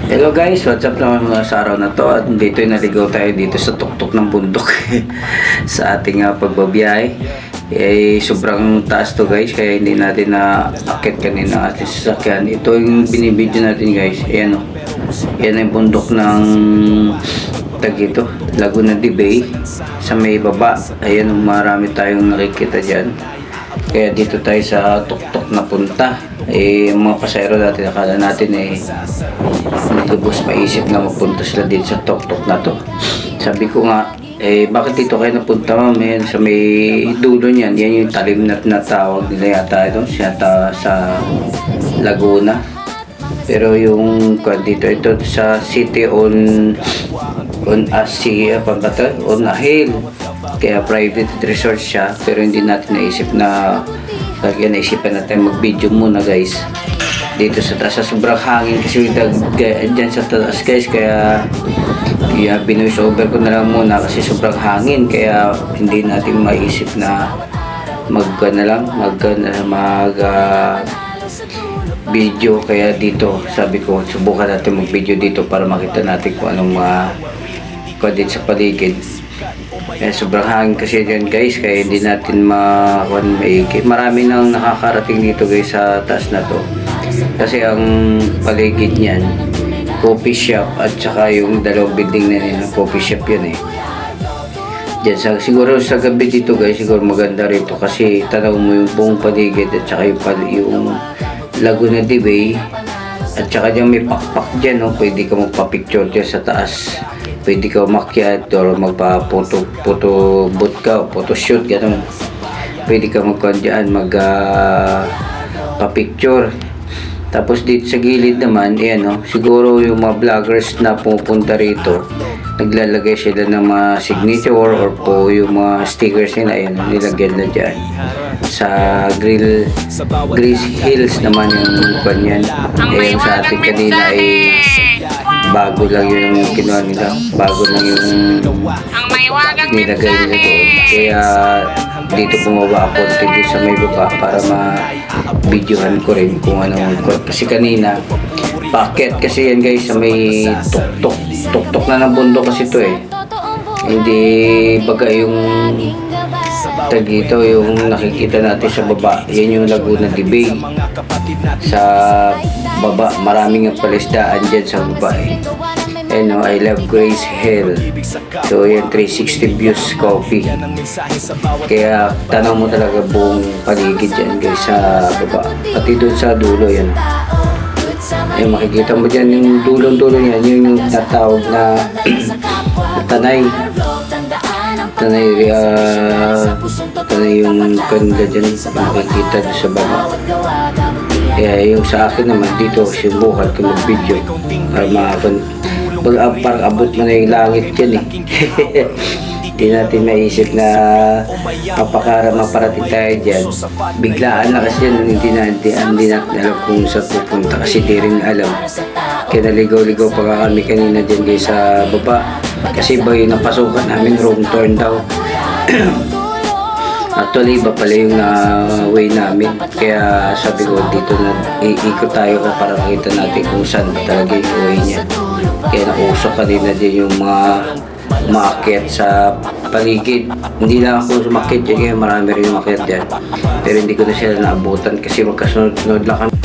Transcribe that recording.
Hello guys, what's up naman mga sa araw na to. At dito naligaw tayo dito sa tuktok ng bundok sa ating pagbabiyahe. Sobrang taas to guys, kaya hindi natin na akit kanina ating sasakyan. Ito yung binibidyo natin guys. Ayan o, yan ang bundok ng ito, Laguna de Bay sa may baba. Ayan, marami tayong nakikita dyan. Kaya dito tayo sa tuktok na punta. Mga pasahero natin, akala natin hindi lubos maisip na mapunta sila dito sa tuktok na to. Sabi ko nga, bakit dito kayo napunta ma'am? Sa may dulo niyan, yan yung talim na tawag nila yata sa Laguna. Pero yung dito, ito sa city on a hill. Kaya private resort siya, pero hindi natin naisip na naisipan natin mag-video muna guys dito sa taas. Sobrang hangin kasi dyan sa taas guys, kaya binoise over ko na lang muna kasi sobrang hangin, kaya hindi natin maisip na mag video. Kaya dito sabi ko subukan natin mag video dito para makita natin kung anong dito sa paligid. Sobrang hangin kasi dyan guys, kaya hindi natin marami nang nakakarating dito guys sa taas na to, kasi ang paligid niyan coffee shop at saka yung dalawang building na yun, coffee shop yun dyan siguro sa gabi dito guys, siguro maganda rito kasi tanaw mo yung buong paligid at saka yung Laguna de Bay, at saka dyan may pakpak dyan, pwede ka magpa-picture dyan sa taas. Pwede ka umakyat or magpa-photo booth ka, photoshoot, gano'n. Pwede ka pa-picture. Tapos dito sa gilid naman, siguro yung mga vloggers na pumupunta rito, naglalagay sila ng mga signature or po yung mga stickers nila, nilagyan na dyan. Sa Grace Hills naman yung kanyan. Sa ating kanina bago lang yung kinuha nila, bago lang yung nilagay nila doon. Kaya dito bumaba ako dito sa may baba para ma-videohan ko rin kung ano. Kasi kanina packet kasi yan guys sa may tuktok na ng bundok kasi ito hindi baga yung dito yung nakikita natin sa baba, yan yung Laguna de Bay. Sa baba maraming palisdaan dyan sa baba I love Grace Hill. So yan 360 views coffee, kaya tanaw mo talaga buong paligid dyan guys sa baba, pati doon sa dulo yan. Makikita mo dyan yung dulo yan, yung tatawag na tanay yung kanda dyan, makikita dyan sa baba. Yung sa akin naman dito subukan ko mag video para parang abot mo na yung langit dyan hindi natin maisip na maparating tayo dyan. Biglaan na kasi yan, hindi natin alam kung saan pupunta kasi di rin alam. Kaya naligaw-ligaw pa kami kanina dyan guys sa baba, kasi ba yung napasukan namin wrong turn daw. Actually iba pala yung way namin, kaya sabi ko dito na iikot tayo para makita natin kung saan talaga yung way niya. Kaya nausok kanina din yung mga umakyat sa paligid. Hindi na ako sumakit dyan, kaya marami rin umakyat dyan, pero hindi ko na sila naabutan kasi magkasunod-sunod lang kami.